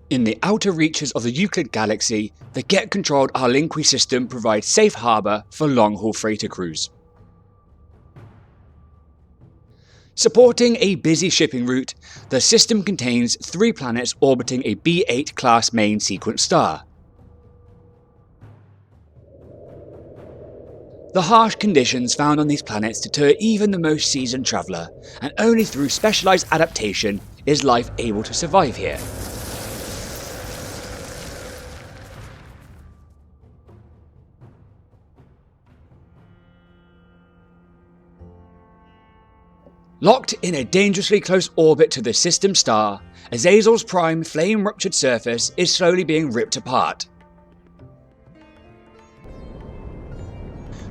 In the outer reaches of the Euclid Galaxy, the Get-controlled Arlinqiu System provides safe harbour for long-haul freighter crews. Supporting a busy shipping route, the system contains 3 planets orbiting a B8 class main sequence star. The harsh conditions found on these planets deter even the most seasoned traveller, and only through specialised adaptation is life able to survive here. Locked in a dangerously close orbit to the system star, Azazeles' prime flame-ruptured surface is slowly being ripped apart.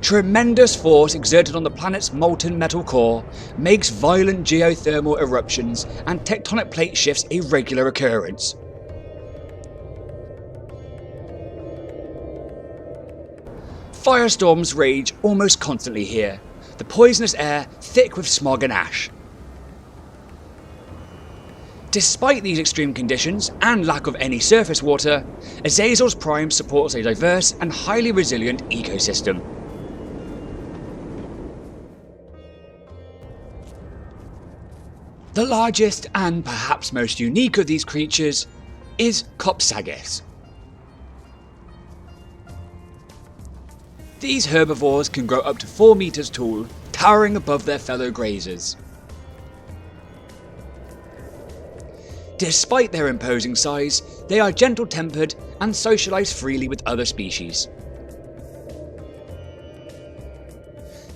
Tremendous force exerted on the planet's molten metal core makes violent geothermal eruptions and tectonic plate shifts a regular occurrence. Firestorms rage almost constantly here, the poisonous air thick with smog and ash. Despite these extreme conditions and lack of any surface water, Azazeles Prime supports a diverse and highly resilient ecosystem. The largest and perhaps most unique of these creatures is Copsagis. These herbivores can grow up to 4 meters tall, towering above their fellow grazers. Despite their imposing size, they are gentle-tempered and socialise freely with other species.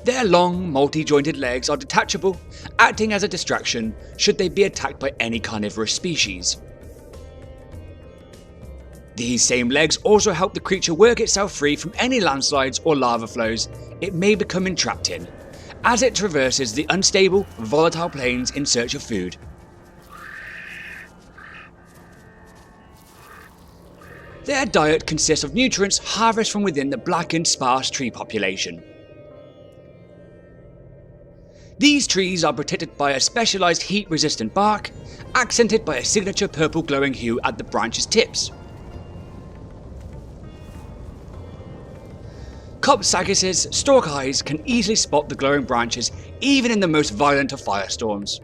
Their long, multi-jointed legs are detachable, acting as a distraction should they be attacked by any carnivorous species. These same legs also help the creature work itself free from any landslides or lava flows it may become entrapped in, as it traverses the unstable, volatile plains in search of food. Their diet consists of nutrients harvested from within the blackened, sparse tree population. These trees are protected by a specialised heat-resistant bark, accented by a signature purple glowing hue at the branches' tips. Copsagis' stalk eyes can easily spot the glowing branches even in the most violent of firestorms.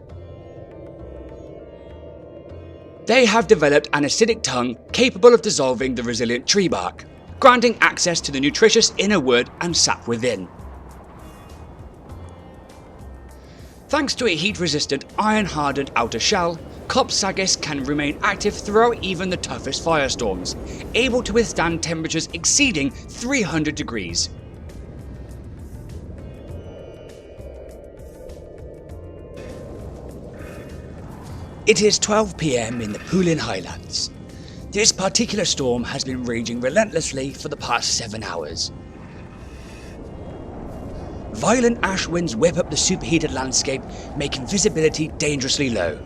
They have developed an acidic tongue capable of dissolving the resilient tree bark, granting access to the nutritious inner wood and sap within. Thanks to a heat-resistant, iron-hardened outer shell, Copsagis can remain active throughout even the toughest firestorms, able to withstand temperatures exceeding 300 degrees. It is 12 PM in the Pulin Highlands. This particular storm has been raging relentlessly for the past 7 hours. Violent ash winds whip up the superheated landscape, making visibility dangerously low.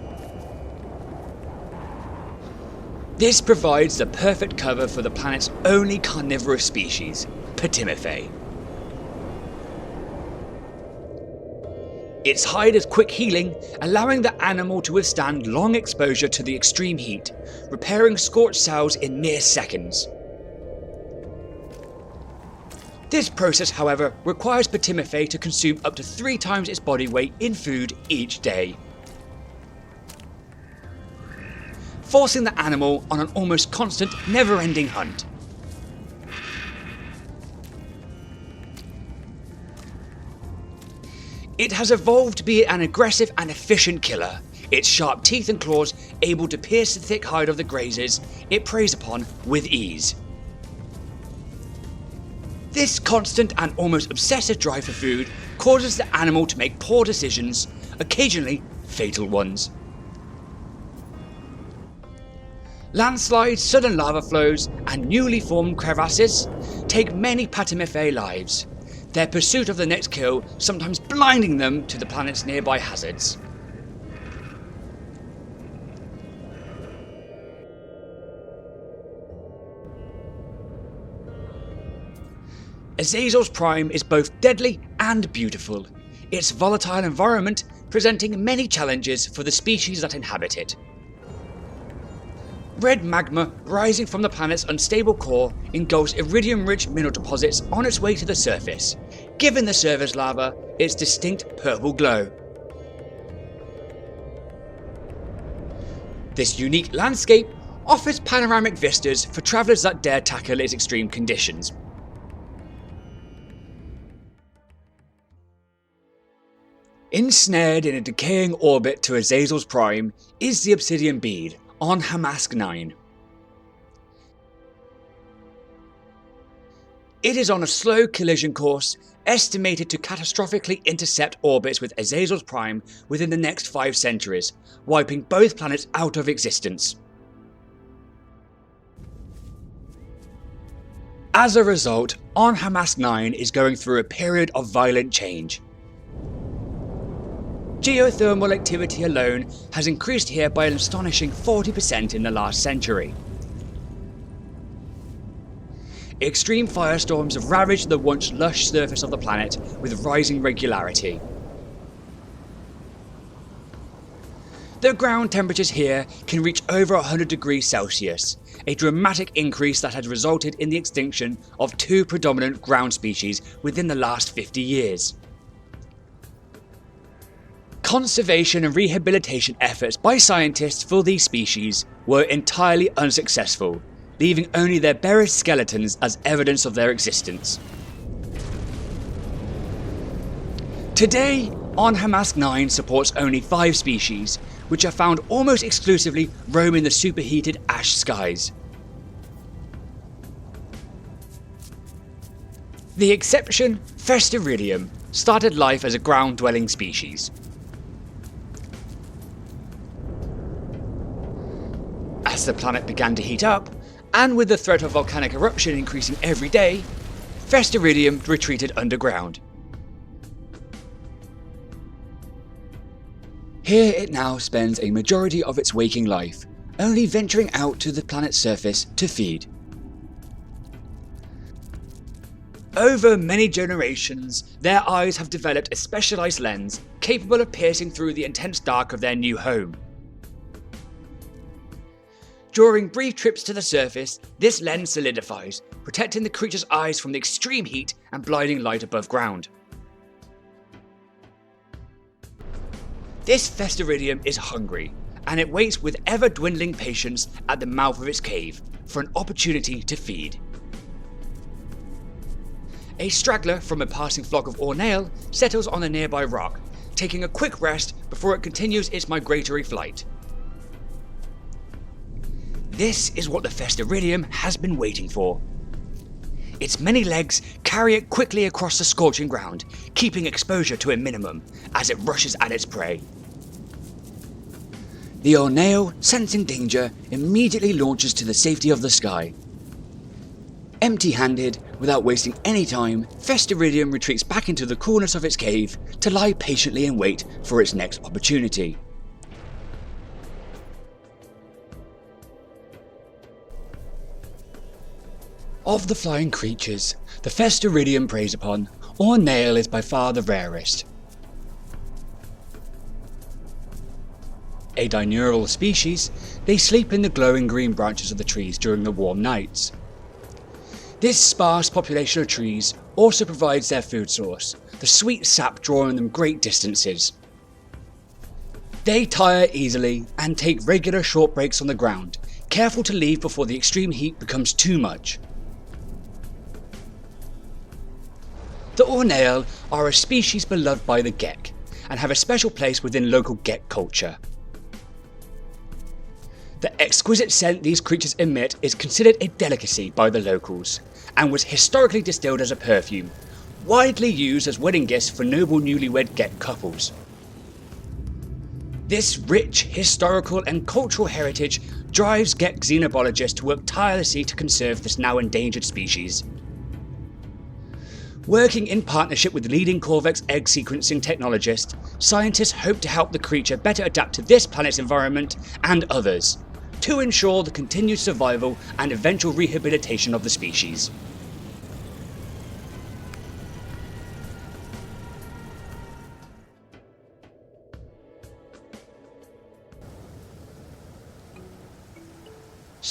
This provides the perfect cover for the planet's only carnivorous species, Patimifae. Its hide is quick healing, allowing the animal to withstand long exposure to the extreme heat, repairing scorched cells in mere seconds. This process, however, requires Patimifae to consume up to 3 times its body weight in food each day, forcing the animal on an almost constant, never-ending hunt. It has evolved to be an aggressive and efficient killer, its sharp teeth and claws able to pierce the thick hide of the grazers it preys upon with ease. This constant and almost obsessive drive for food causes the animal to make poor decisions, occasionally fatal ones. Landslides, sudden lava flows, and newly formed crevasses take many Patimifae lives, their pursuit of the next kill sometimes blinding them to the planet's nearby hazards. Azazeles Prime is both deadly and beautiful, its volatile environment presenting many challenges for the species that inhabit it. Red magma rising from the planet's unstable core engulfs iridium-rich mineral deposits on its way to the surface, giving the surface lava its distinct purple glow. This unique landscape offers panoramic vistas for travellers that dare tackle its extreme conditions. Ensnared in a decaying orbit to Azazeles Prime is the Obsidian Bead, Onhamasc 9. It is on a slow collision course, estimated to catastrophically intercept orbits with Azazeles Prime within the next 5 centuries, wiping both planets out of existence. As a result, Onhamasc 9 is going through a period of violent change. Geothermal activity alone has increased here by an astonishing 40% in the last century. Extreme firestorms have ravaged the once lush surface of the planet with rising regularity. The ground temperatures here can reach over 100 degrees Celsius, a dramatic increase that has resulted in the extinction of 2 predominant ground species within the last 50 years. Conservation and rehabilitation efforts by scientists for these species were entirely unsuccessful, leaving only their buried skeletons as evidence of their existence. Today, Onhamasc 9 supports only 5 species, which are found almost exclusively roaming the superheated ash skies. The exception, Festerridium, started life as a ground-dwelling species. As the planet began to heat up, and with the threat of volcanic eruption increasing every day, Festerridium retreated underground. Here it now spends a majority of its waking life, only venturing out to the planet's surface to feed. Over many generations, their eyes have developed a specialized lens capable of piercing through the intense dark of their new home. During brief trips to the surface, this lens solidifies, protecting the creature's eyes from the extreme heat and blinding light above ground. This Festerridium is hungry, and it waits with ever-dwindling patience at the mouth of its cave for an opportunity to feed. A straggler from a passing flock of Orniale settles on a nearby rock, taking a quick rest before it continues its migratory flight. This is what the Festerridium has been waiting for. Its many legs carry it quickly across the scorching ground, keeping exposure to a minimum as it rushes at its prey. The Orniale, sensing danger, immediately launches to the safety of the sky. Empty-handed, without wasting any time, Festerridium retreats back into the coolness of its cave to lie patiently in wait for its next opportunity. Of the flying creatures the Festerridium preys upon, Orniale is by far the rarest. A diurnal species, they sleep in the glowing green branches of the trees during the warm nights. This sparse population of trees also provides their food source, the sweet sap drawing them great distances. They tire easily and take regular short breaks on the ground, careful to leave before the extreme heat becomes too much. The Orniale are a species beloved by the Gek, and have a special place within local Gek culture. The exquisite scent these creatures emit is considered a delicacy by the locals, and was historically distilled as a perfume, widely used as wedding gifts for noble newlywed Gek couples. This rich historical and cultural heritage drives Gek xenobologists to work tirelessly to conserve this now endangered species. Working in partnership with leading Corvex egg sequencing technologists, scientists hope to help the creature better adapt to this planet's environment and others, to ensure the continued survival and eventual rehabilitation of the species.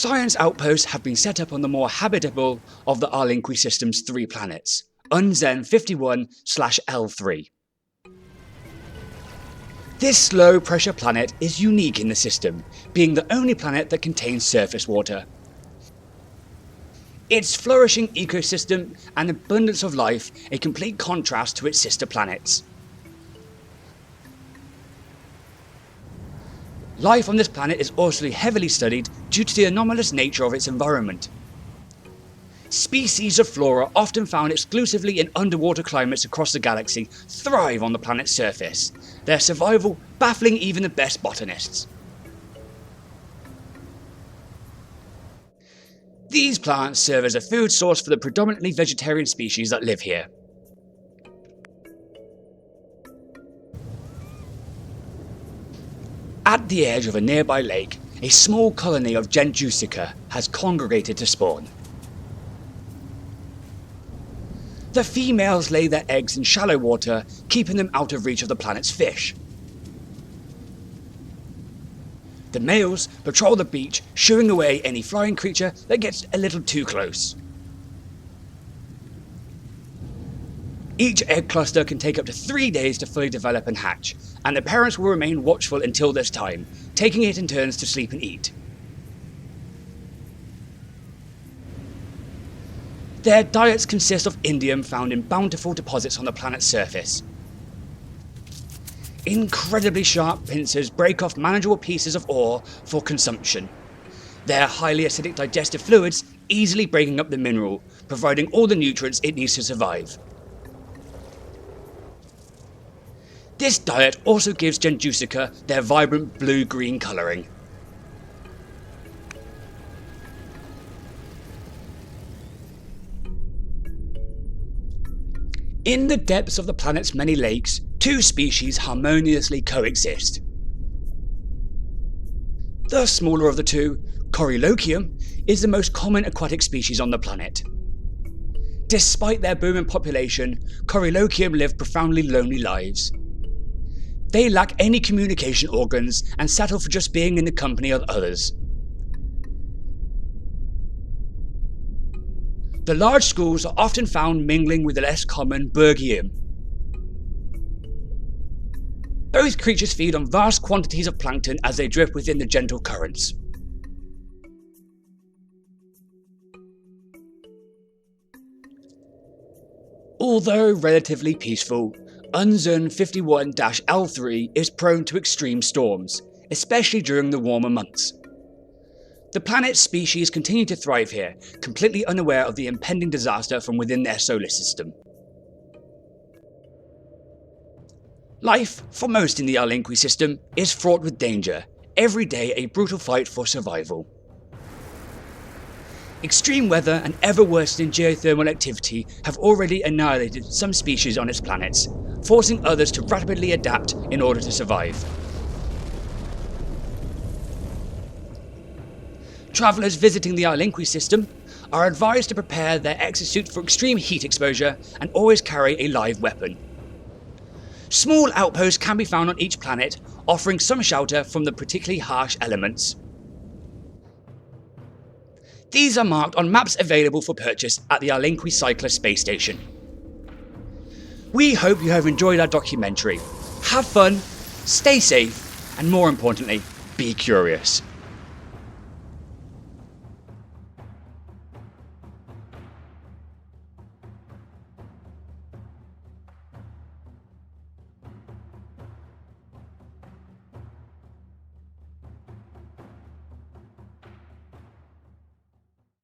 Science outposts have been set up on the more habitable of the Arlinqiu System's 3 planets, Unzen 51/L3. This low-pressure planet is unique in the system, being the only planet that contains surface water. Its flourishing ecosystem and abundance of life a complete contrast to its sister planets. Life on this planet is also heavily studied due to the anomalous nature of its environment. Species of flora often found exclusively in underwater climates across the galaxy thrive on the planet's surface, their survival baffling even the best botanists. These plants serve as a food source for the predominantly vegetarian species that live here. At the edge of a nearby lake, a small colony of Gentjusica has congregated to spawn. The females lay their eggs in shallow water, keeping them out of reach of the planet's fish. The males patrol the beach, shooing away any flying creature that gets a little too close. Each egg cluster can take up to 3 days to fully develop and hatch, and the parents will remain watchful until this time, taking it in turns to sleep and eat. Their diets consist of indium found in bountiful deposits on the planet's surface. Incredibly sharp pincers break off manageable pieces of ore for consumption, their highly acidic digestive fluids easily breaking up the mineral, providing all the nutrients it needs to survive. This diet also gives Gentjusica their vibrant blue-green colouring. In the depths of the planet's many lakes, 2 species harmoniously coexist. The smaller of the two, Corylokhium, is the most common aquatic species on the planet. Despite their booming population, Corylokhium live profoundly lonely lives. They lack any communication organs and settle for just being in the company of others. The large schools are often found mingling with the less common Beerguyium. Both creatures feed on vast quantities of plankton as they drift within the gentle currents. Although relatively peaceful, Unzen 51/L3 is prone to extreme storms, especially during the warmer months. The planet's species continue to thrive here, completely unaware of the impending disaster from within their solar system. Life, for most in the Arlinqiu System, is fraught with danger, every day a brutal fight for survival. Extreme weather and ever-worsening geothermal activity have already annihilated some species on its planets, forcing others to rapidly adapt in order to survive. Travellers visiting the Arlinqiu System are advised to prepare their exosuit for extreme heat exposure and always carry a live weapon. Small outposts can be found on each planet, offering some shelter from the particularly harsh elements. These are marked on maps available for purchase at the Arlinqiu Cycler space station. We hope you have enjoyed our documentary. Have fun, stay safe, and more importantly, be curious.